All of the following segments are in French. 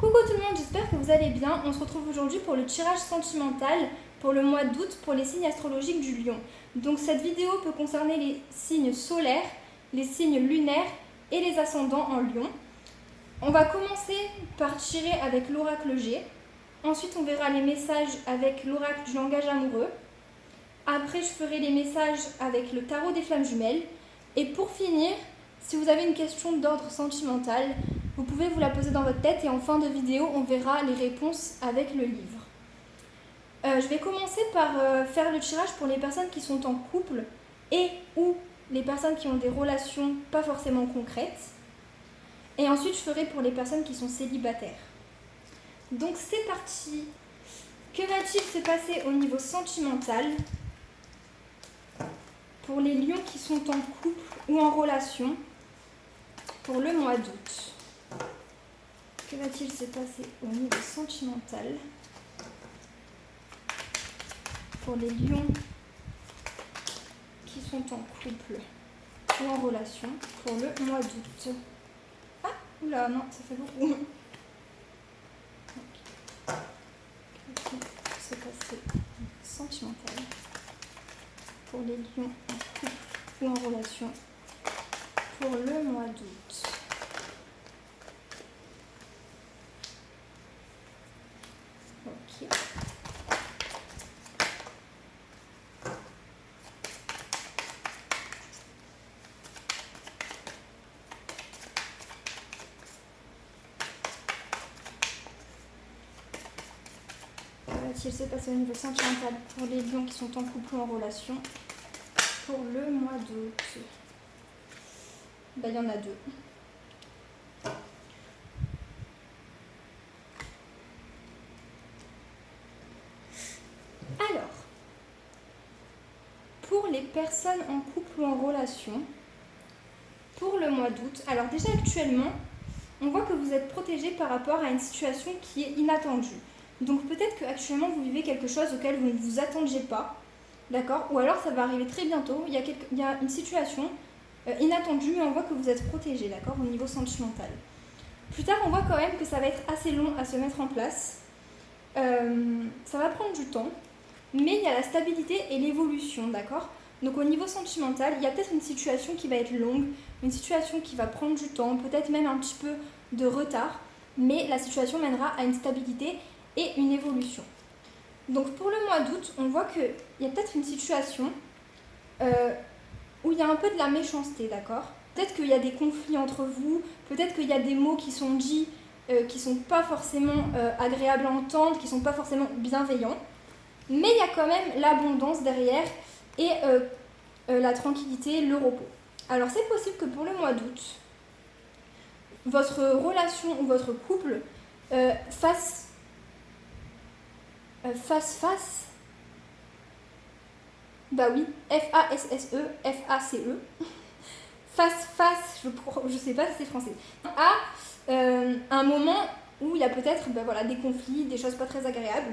Coucou tout le monde, j'espère que vous allez bien. On se retrouve aujourd'hui pour le tirage sentimental pour le mois d'août pour les signes astrologiques du Lion. Donc cette vidéo peut concerner les signes solaires, les signes lunaires et les ascendants en Lion. On va commencer par tirer avec l'oracle G. Ensuite on verra les messages avec l'oracle du langage amoureux. Après je ferai les messages avec le tarot des flammes jumelles. Et pour finir, si vous avez une question d'ordre sentimental, vous pouvez vous la poser dans votre tête et en fin de vidéo, on verra les réponses avec le livre. Je vais commencer par faire le tirage pour les personnes qui sont en couple et ou les personnes qui ont des relations pas forcément concrètes. Et ensuite, je ferai pour les personnes qui sont célibataires. Donc c'est parti. Que va-t-il se passer au niveau sentimental pour les lions qui sont en couple ou en relation pour le mois d'août? Que va-t-il se passer au niveau sentimental pour les lions qui sont en couple ou en relation pour le mois d'août? Ah, oula, non, ça fait beaucoup. Que va-t-il se passer au niveau sentimental pour les lions en couple ou en relation pour le mois d'août? Ok. Que va-t-il se passer au niveau sentimental pour les lions qui sont en couple ou en relation pour le mois d'août? Il y en a deux. Alors, pour les personnes en couple ou en relation, pour le mois d'août, alors déjà actuellement, on voit que vous êtes protégé par rapport à une situation qui est inattendue. Donc peut-être qu'actuellement vous vivez quelque chose auquel vous ne vous attendiez pas, d'accord? Ou alors ça va arriver très bientôt, il y a une situation inattendue, mais on voit que vous êtes protégé, d'accord, au niveau sentimental. Plus tard, on voit quand même que ça va être assez long à se mettre en place. Ça va prendre du temps, mais il y a la stabilité et l'évolution, d'accord? Donc au niveau sentimental, il y a peut-être une situation qui va être longue, une situation qui va prendre du temps, peut-être même un petit peu de retard, mais la situation mènera à une stabilité et une évolution. Donc pour le mois d'août, on voit qu'il y a peut-être une situation où il y a un peu de la méchanceté, d'accord? Peut-être qu'il y a des conflits entre vous, peut-être qu'il y a des mots qui sont dits qui ne sont pas forcément agréables à entendre, qui ne sont pas forcément bienveillants, mais il y a quand même l'abondance derrière et la tranquillité, le repos. Alors c'est possible que pour le mois d'août, votre relation ou votre couple fasse bah oui, F-A-S-S-E, F-A-C-E, face, je sais pas si c'est français, à un moment où il y a peut-être des conflits, des choses pas très agréables,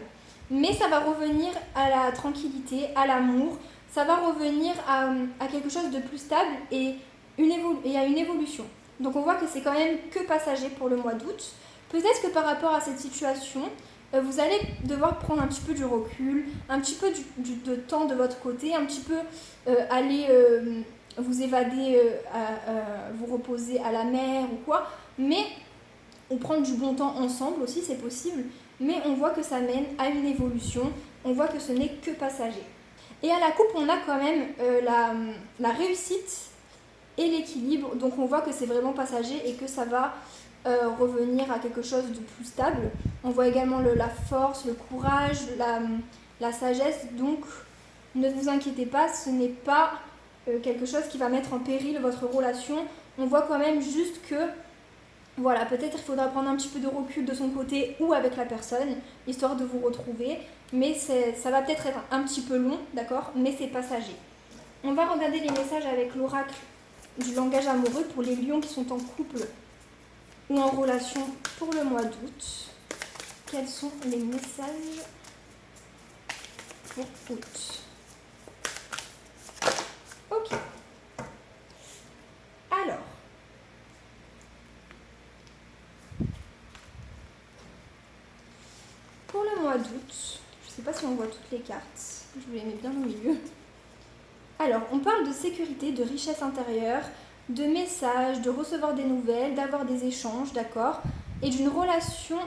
mais ça va revenir à la tranquillité, à l'amour, ça va revenir à quelque chose de plus stable et à une évolution. Donc on voit que c'est quand même que passager pour le mois d'août. Peut-être que par rapport à cette situation, vous allez devoir prendre un petit peu du recul, un petit peu de temps de votre côté, un petit peu aller vous évader, vous reposer à la mer ou quoi, mais ou prendre du bon temps ensemble aussi, c'est possible, mais on voit que ça mène à une évolution, on voit que ce n'est que passager. Et à la coupe, on a quand même la réussite et l'équilibre, donc on voit que c'est vraiment passager et que ça va revenir à quelque chose de plus stable. On voit également la force, le courage, la sagesse, donc ne vous inquiétez pas, ce n'est pas quelque chose qui va mettre en péril votre relation. On voit quand même juste que voilà, peut-être il faudra prendre un petit peu de recul de son côté ou avec la personne, histoire de vous retrouver, mais ça va peut-être être un petit peu long, d'accord, mais c'est passager. On va regarder les messages avec l'oracle du langage amoureux pour les lions qui sont en couple ou en relation pour le mois d'août. Quels sont les messages pour août? Ok. Alors, mois d'août. Je ne sais pas si on voit toutes les cartes. Je vous les mets bien au milieu. Alors, on parle de sécurité, de richesse intérieure, de messages, de recevoir des nouvelles, d'avoir des échanges, d'accord, et d'une relation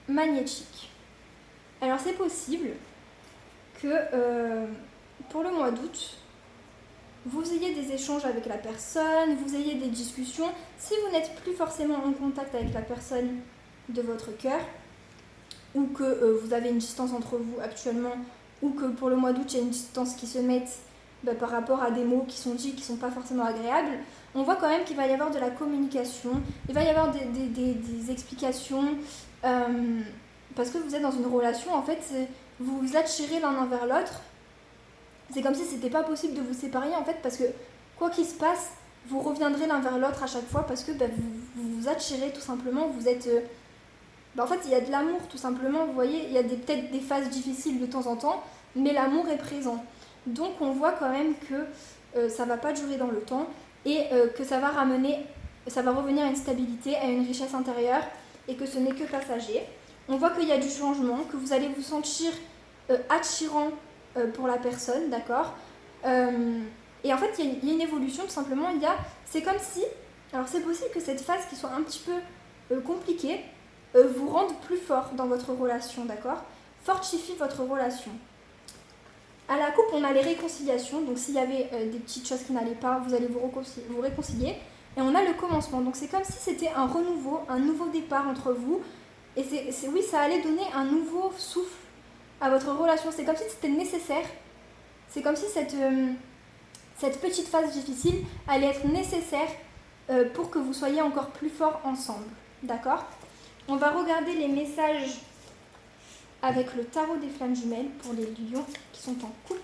magnétique. Alors, c'est possible que pour le mois d'août, vous ayez des échanges avec la personne, vous ayez des discussions. Si vous n'êtes plus forcément en contact avec la personne de votre cœur, ou que vous avez une distance entre vous actuellement, ou que pour le mois d'août, il y a une distance qui se mette par rapport à des mots qui sont dits, qui ne sont pas forcément agréables, on voit quand même qu'il va y avoir de la communication, il va y avoir des explications, parce que vous êtes dans une relation, en fait, vous vous attirez l'un envers l'autre. C'est comme si c'était pas possible de vous séparer, en fait, parce que quoi qu'il se passe, vous reviendrez l'un vers l'autre à chaque fois, parce que vous vous attirez tout simplement, vous êtes... en fait, il y a de l'amour, tout simplement, vous voyez, il y a peut-être des phases difficiles de temps en temps, mais l'amour est présent. Donc on voit quand même que ça ne va pas durer dans le temps et que ça va revenir à une stabilité, à une richesse intérieure et que ce n'est que passager. On voit qu'il y a du changement, que vous allez vous sentir attirant pour la personne, d'accord, et en fait il y a une évolution tout simplement, c'est comme si, alors c'est possible que cette phase qui soit un petit peu compliquée vous rende plus fort dans votre relation, d'accord, fortifie votre relation. À la coupe, on a les réconciliations, donc s'il y avait des petites choses qui n'allaient pas, vous allez vous réconcilier. Et on a le commencement, donc c'est comme si c'était un renouveau, un nouveau départ entre vous. Et oui, ça allait donner un nouveau souffle à votre relation. C'est comme si c'était nécessaire. C'est comme si cette petite phase difficile allait être nécessaire pour que vous soyez encore plus forts ensemble. D'accord ? On va regarder les messages avec le tarot des flammes jumelles pour les lions qui sont en couple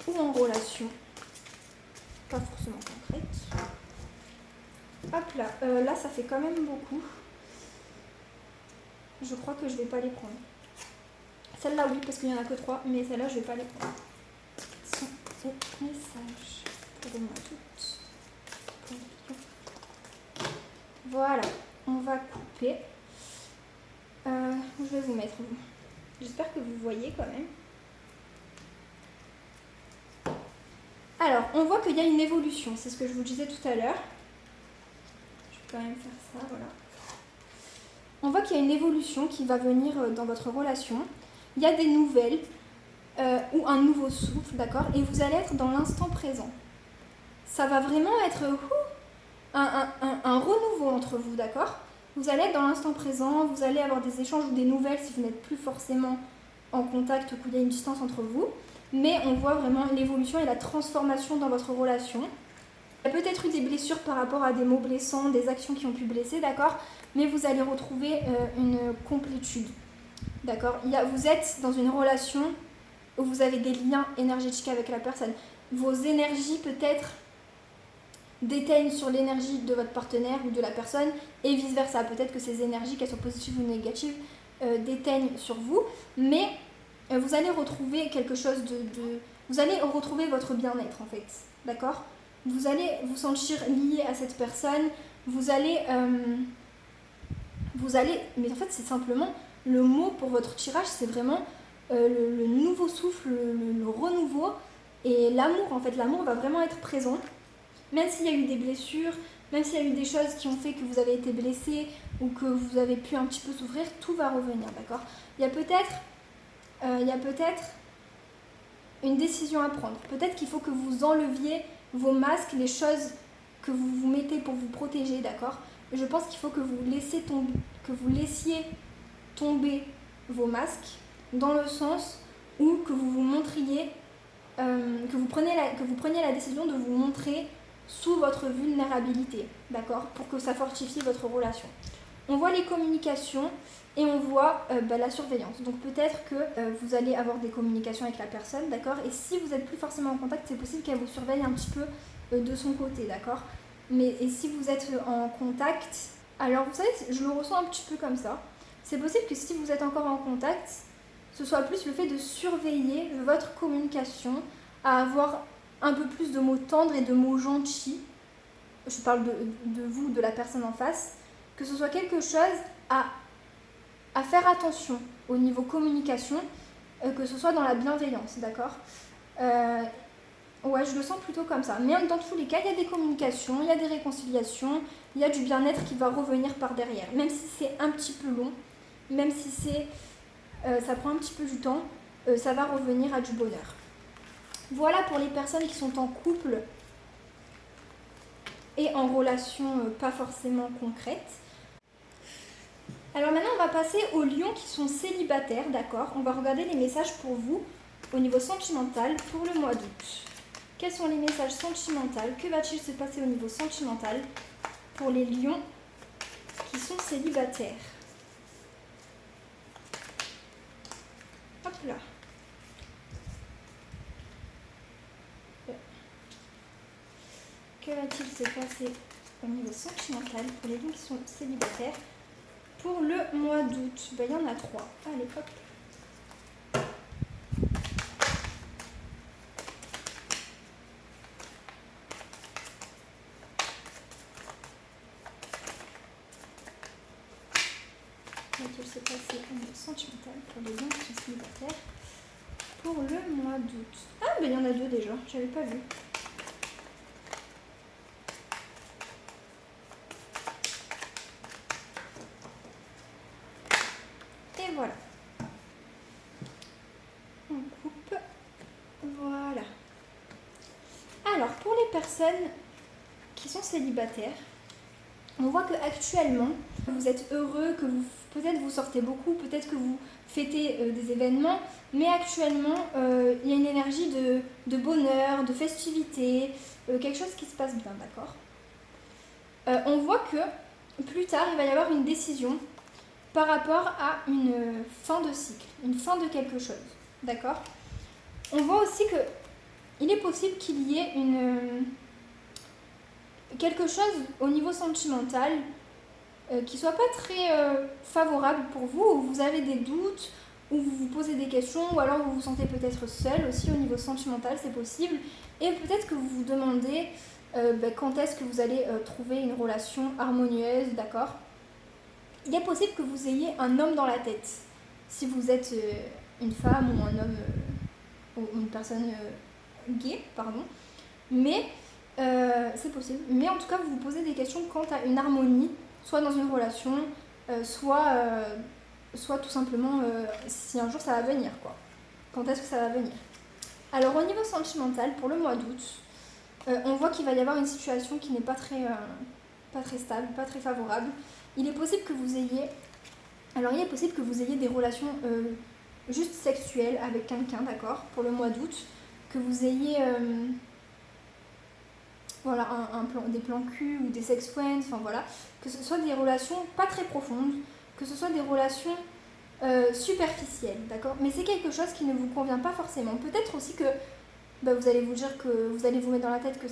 ou en relation, pas forcément concrète. Hop là, là ça fait quand même beaucoup. Je crois que je vais pas les prendre. Celle-là oui, parce qu'il n'y en a que 3, mais celle-là je vais pas les prendre. Ce sont les messages pour le mois d'août. Pour les lions. Voilà, on va couper. Je vais vous mettre... J'espère que vous voyez quand même. Alors, on voit qu'il y a une évolution, c'est ce que je vous disais tout à l'heure. Je vais quand même faire ça, voilà. On voit qu'il y a une évolution qui va venir dans votre relation. Il y a des nouvelles ou un nouveau souffle, d'accord, et vous allez être dans l'instant présent. Ça va vraiment être un renouveau entre vous, d'accord ? Vous allez être dans l'instant présent, vous allez avoir des échanges ou des nouvelles si vous n'êtes plus forcément en contact ou qu'il y a une distance entre vous. Mais on voit vraiment l'évolution et la transformation dans votre relation. Il y a peut-être eu des blessures par rapport à des mots blessants, des actions qui ont pu blesser, d'accord ? Mais vous allez retrouver une complétude, d'accord ? Vous êtes dans une relation où vous avez des liens énergétiques avec la personne. Vos énergies peut-être déteignent sur l'énergie de votre partenaire ou de la personne et vice versa. Peut-être que ces énergies, qu'elles soient positives ou négatives, déteignent sur vous, mais vous allez retrouver quelque chose vous allez retrouver votre bien-être en fait, d'accord ? Vous allez vous sentir lié à cette personne, vous allez, mais en fait c'est simplement le mot pour votre tirage, c'est vraiment le nouveau souffle, le renouveau et l'amour en fait, l'amour va vraiment être présent. Même s'il y a eu des blessures, même s'il y a eu des choses qui ont fait que vous avez été blessé ou que vous avez pu un petit peu souffrir, tout va revenir, d'accord ? Il y a peut-être une décision à prendre. Peut-être qu'il faut que vous enleviez vos masques, les choses que vous vous mettez pour vous protéger, d'accord ? Je pense qu'il faut que vous laissiez tomber vos masques, dans le sens où que vous vous montriez, que vous preniez la décision de vous montrer sous votre vulnérabilité, d'accord, pour que ça fortifie votre relation. On voit les communications et on voit la surveillance. Donc peut-être que vous allez avoir des communications avec la personne, d'accord, et si vous n'êtes plus forcément en contact, c'est possible qu'elle vous surveille un petit peu de son côté, d'accord. Et si vous êtes en contact, alors vous savez, je le ressens un petit peu comme ça. C'est possible que si vous êtes encore en contact, ce soit plus le fait de surveiller votre communication, à avoir un peu plus de mots tendres et de mots gentils. Je parle de vous, de la personne en face. Que ce soit quelque chose à à faire attention au niveau communication, que ce soit dans la bienveillance, d'accord. Ouais, je le sens plutôt comme ça. Mais dans tous les cas, il y a des communications, il y a des réconciliations, il y a du bien-être qui va revenir par derrière. Même si c'est un petit peu long, même si ça prend un petit peu du temps, ça va revenir à du bonheur. Voilà pour les personnes qui sont en couple et en relation pas forcément concrète. Alors maintenant, on va passer aux lions qui sont célibataires, d'accord. On va regarder les messages pour vous au niveau sentimental pour le mois d'août. Quels sont les messages sentimentaux? Que va-t-il se passer au niveau sentimental pour les lions qui sont célibataires? Hop là. Que va-t-il se passer au niveau sentimental pour les lions qui sont célibataires pour le mois d'août? Il y en a 3. Allez, hop. Que va-t-il se passer au niveau sentimental pour les lions qui sont célibataires pour le mois d'août? Ah, il y en a 2 déjà, j'avais pas vu. Et voilà. On coupe. Voilà. Alors, pour les personnes qui sont célibataires, on voit qu'actuellement, vous êtes heureux, que peut-être vous sortez beaucoup, peut-être que vous fêtez des événements, mais actuellement, il y a une énergie de bonheur, de festivité, quelque chose qui se passe bien, d'accord. On voit que plus tard, il va y avoir une décision par rapport à une fin de cycle, une fin de quelque chose, d'accord. On voit aussi qu'il est possible qu'il y ait quelque chose au niveau sentimental qui soit pas très favorable pour vous, où vous avez des doutes, où vous vous posez des questions, ou alors vous vous sentez peut-être seul aussi au niveau sentimental, c'est possible, et peut-être que vous vous demandez quand est-ce que vous allez trouver une relation harmonieuse, d'accord. Il est possible que vous ayez un homme dans la tête, si vous êtes une femme ou un homme ou une personne gay, pardon, mais c'est possible. Mais en tout cas, vous vous posez des questions quant à une harmonie, soit dans une relation, soit tout simplement si un jour ça va venir, quoi. Quand est-ce que ça va venir? Alors au niveau sentimental, pour le mois d'août, on voit qu'il va y avoir une situation qui n'est pas très stable, pas très favorable. Il est possible que vous ayez des relations juste sexuelles avec quelqu'un, d'accord, pour le mois d'août, que vous ayez voilà, des plans cul ou des sex friends, enfin voilà, que ce soit des relations pas très profondes, que ce soit des relations superficielles, d'accord, mais c'est quelque chose qui ne vous convient pas forcément. Peut-être aussi que vous allez vous dire que vous allez vous mettre dans la tête que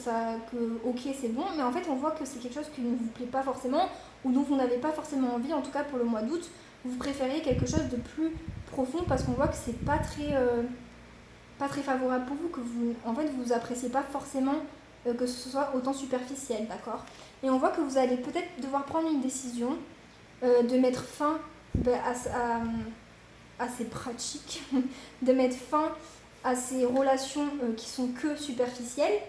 ok c'est bon, mais en fait on voit que c'est quelque chose qui ne vous plaît pas forcément ou dont vous n'avez pas forcément envie, en tout cas pour le mois d'août, vous préférez quelque chose de plus profond parce qu'on voit que c'est pas très favorable pour vous, que vous appréciez pas forcément que ce soit autant superficiel, d'accord. Et on voit que vous allez peut-être devoir prendre une décision de mettre fin à ces pratiques, de mettre fin à ces relations qui sont que superficielles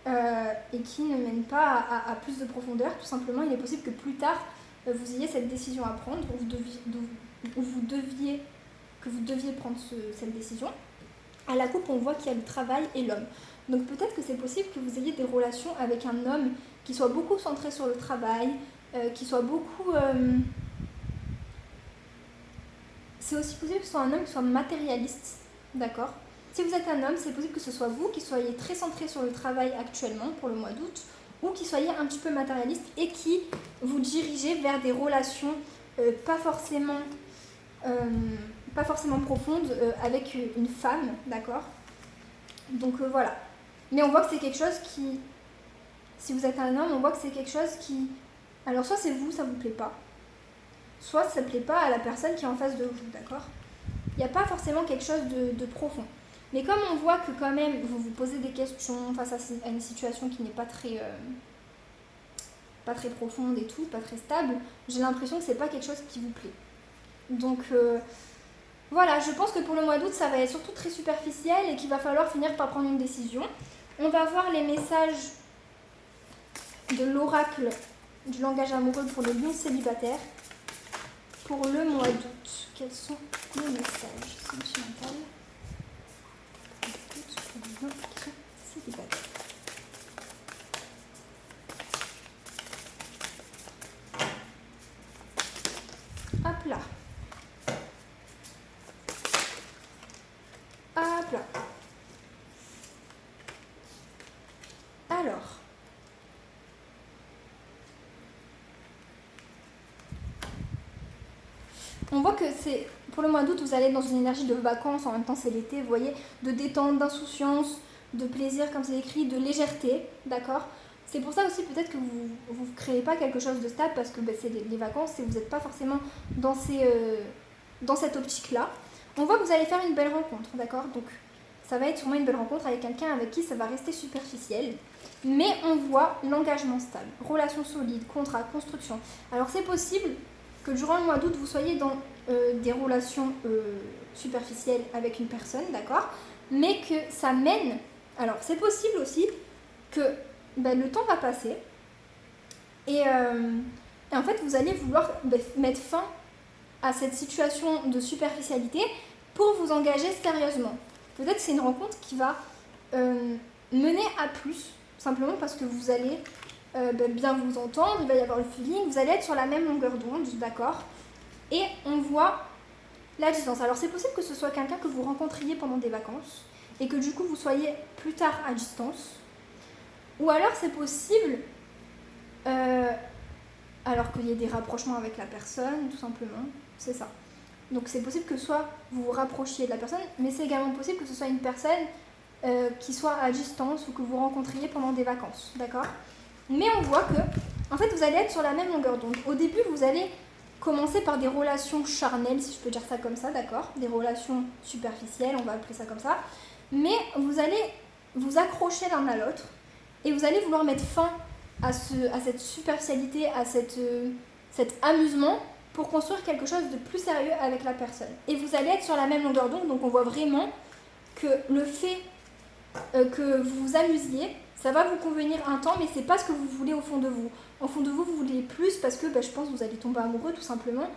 et qui ne mènent pas à plus de profondeur. Tout simplement, il est possible que plus tard, vous ayez cette décision à prendre, que vous deviez prendre cette décision. À la coupe, on voit qu'il y a le travail et l'homme. Donc peut-être que c'est possible que vous ayez des relations avec un homme qui soit beaucoup centré sur le travail, qui soit beaucoup... C'est aussi possible que ce soit un homme qui soit matérialiste, d'accord. Si vous êtes un homme, c'est possible que ce soit vous qui soyez très centré sur le travail actuellement pour le mois d'août, ou qui soyez un petit peu matérialiste et qui vous dirigez vers des relations pas forcément profondes avec une femme, d'accord. Donc voilà. Mais on voit que c'est quelque chose qui, si vous êtes un homme, on voit que c'est quelque chose qui, alors soit c'est vous, ça vous plaît pas, soit ça ne plaît pas à la personne qui est en face de vous, d'accord. Il n'y a pas forcément quelque chose de profond. Mais comme on voit que quand même vous vous posez des questions face à une situation qui n'est pas très profonde et tout, pas très stable, j'ai l'impression que c'est pas quelque chose qui vous plaît. Donc voilà, je pense que pour le mois d'août, ça va être surtout très superficiel et qu'il va falloir finir par prendre une décision. On va voir les messages de l'oracle du langage amoureux pour les lions célibataires pour le mois d'août. Quels sont les messages sentimentaux pour les lions qui sont célibataires? Hop là. Hop là. Alors. On voit que c'est pour le mois d'août, vous allez être dans une énergie de vacances, en même temps c'est l'été, vous voyez, de détente, d'insouciance, de plaisir, comme c'est écrit, de légèreté, d'accord? C'est pour ça aussi peut-être que vous ne créez pas quelque chose de stable parce que c'est les vacances et vous n'êtes pas forcément dans cette optique-là. On voit que vous allez faire une belle rencontre, d'accord? Donc ça va être sûrement une belle rencontre avec quelqu'un avec qui ça va rester superficiel. Mais on voit l'engagement stable, relation solide, contrat, construction. Alors c'est possible que durant le mois d'août, vous soyez dans des relations superficielles avec une personne, d'accord? Mais que ça mène... Alors c'est possible aussi que le temps va passer et en fait vous allez vouloir mettre fin à cette situation de superficialité pour vous engager sérieusement. Peut-être que c'est une rencontre qui va mener à plus, simplement parce que vous allez bien vous entendre, il va y avoir le feeling, vous allez être sur la même longueur d'onde, d'accord? Et on voit la distance. Alors c'est possible que ce soit quelqu'un que vous rencontriez pendant des vacances et que du coup vous soyez plus tard à distance. Ou alors c'est possible, alors qu'il y ait des rapprochements avec la personne, tout simplement, c'est ça. Donc c'est possible que soit vous vous rapprochiez de la personne, mais c'est également possible que ce soit une personne qui soit à distance ou que vous rencontriez pendant des vacances, d'accord? Mais on voit que, en fait, vous allez être sur la même longueur d'onde. Au début, vous allez commencer par des relations charnelles, si je peux dire ça comme ça, d'accord? Des relations superficielles, on va appeler ça comme ça. Mais vous allez vous accrocher l'un à l'autre et vous allez vouloir mettre fin à cette superficialité, à cet amusement pour construire quelque chose de plus sérieux avec la personne. Et vous allez être sur la même longueur d'onde, donc on voit vraiment que le fait que vous vous amusiez, ça va vous convenir un temps, mais c'est pas ce que vous voulez au fond de vous. Au fond de vous, vous voulez plus parce que je pense que vous allez tomber amoureux tout simplement.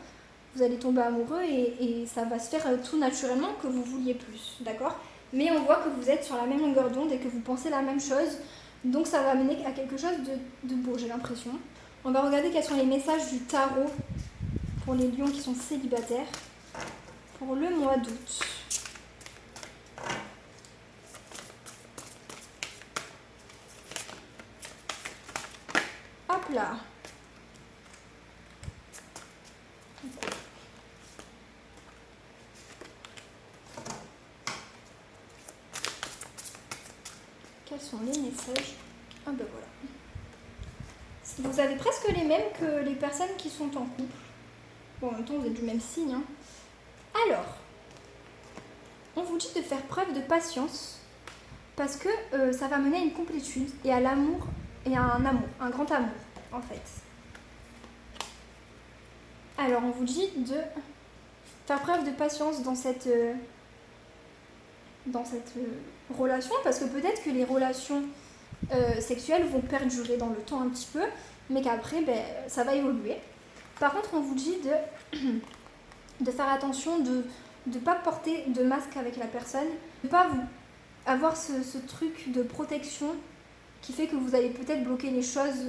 Vous allez tomber amoureux et ça va se faire tout naturellement que vous vouliez plus, d'accord? Mais on voit que vous êtes sur la même longueur d'onde et que vous pensez la même chose, donc ça va mener à quelque chose de beau, j'ai l'impression. On va regarder quels sont les messages du tarot pour les lions qui sont célibataires pour le mois d'août. Hop là. Quels sont les messages? Ah ben voilà. Vous avez presque les mêmes que les personnes qui sont en couple. Bon, en même temps, vous êtes du même signe. Hein. Alors, on vous dit de faire preuve de patience parce que ça va mener à une complétude et à l'amour et à un grand amour en fait. Alors on vous dit de faire preuve de patience dans cette relation parce que peut-être que les relations sexuelles vont perdurer dans le temps un petit peu mais qu'après ça va évoluer. Par contre on vous dit de faire attention de ne pas porter de masque avec la personne, de ne pas avoir ce truc de protection qui fait que vous allez peut-être bloquer les choses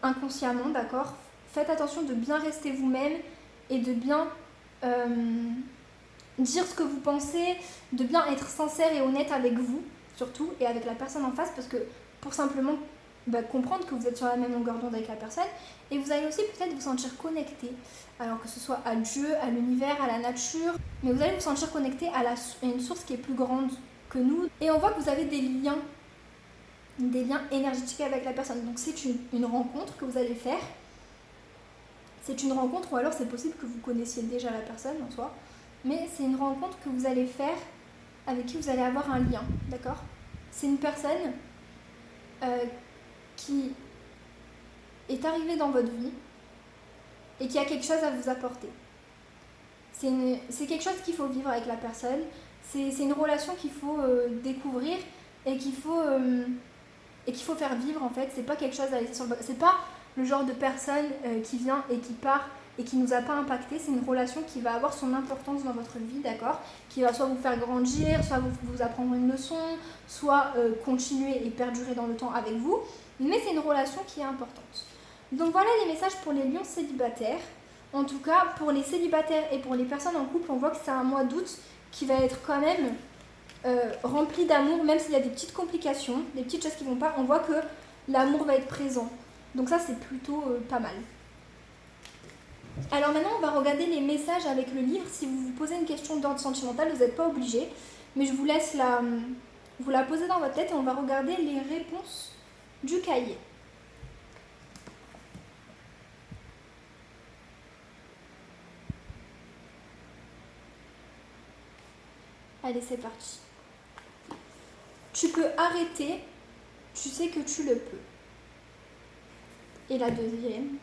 inconsciemment, d'accord? Faites attention de bien rester vous-même et de bien dire ce que vous pensez, de bien être sincère et honnête avec vous, surtout, et avec la personne en face, parce que pour simplement comprendre que vous êtes sur la même longueur d'onde avec la personne, et vous allez aussi peut-être vous sentir connecté, alors que ce soit à Dieu, à l'univers, à la nature, mais vous allez vous sentir connecté à une source qui est plus grande que nous, et on voit que vous avez des liens énergétiques avec la personne. Donc c'est une rencontre que vous allez faire. C'est une rencontre, ou alors c'est possible que vous connaissiez déjà la personne en soi, mais c'est une rencontre que vous allez faire avec qui vous allez avoir un lien, d'accord? C'est une personne qui est arrivée dans votre vie et qui a quelque chose à vous apporter. c'est quelque chose qu'il faut vivre avec la personne. C'est une relation qu'il faut découvrir et qu'il faut faire vivre en fait. C'est pas quelque chose à laisser sur le... C'est pas le genre de personne qui vient et qui part et qui nous a pas impacté. C'est une relation qui va avoir son importance dans votre vie, d'accord, qui va soit vous faire grandir, soit vous apprendre une leçon, soit continuer et perdurer dans le temps avec vous. Mais c'est une relation qui est importante. Donc voilà les messages pour les lions célibataires. En tout cas, pour les célibataires et pour les personnes en couple, on voit que c'est un mois d'août qui va être quand même rempli d'amour, même s'il y a des petites complications, des petites choses qui vont pas, on voit que l'amour va être présent. Donc ça, c'est plutôt pas mal. Alors maintenant, on va regarder les messages avec le livre. Si vous vous posez une question d'ordre sentimental, vous n'êtes pas obligé, mais je vous laisse vous la poser dans votre tête et on va regarder les réponses du cahier. Allez, c'est parti. Tu peux arrêter, tu sais que tu le peux. Et la deuxième.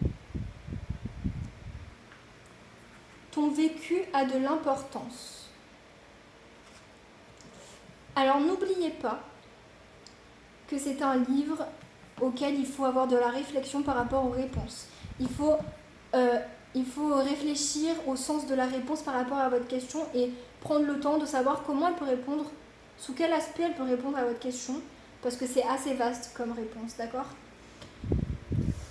Ton vécu a de l'importance. Alors n'oubliez pas que c'est un livre auquel il faut avoir de la réflexion par rapport aux réponses. Il faut réfléchir au sens de la réponse par rapport à votre question et prendre le temps de savoir comment elle peut répondre, sous quel aspect elle peut répondre à votre question, parce que c'est assez vaste comme réponse, d'accord ?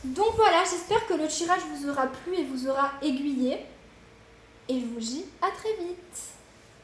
Donc voilà, j'espère que le tirage vous aura plu et vous aura aiguillé. Et je vous dis à très vite.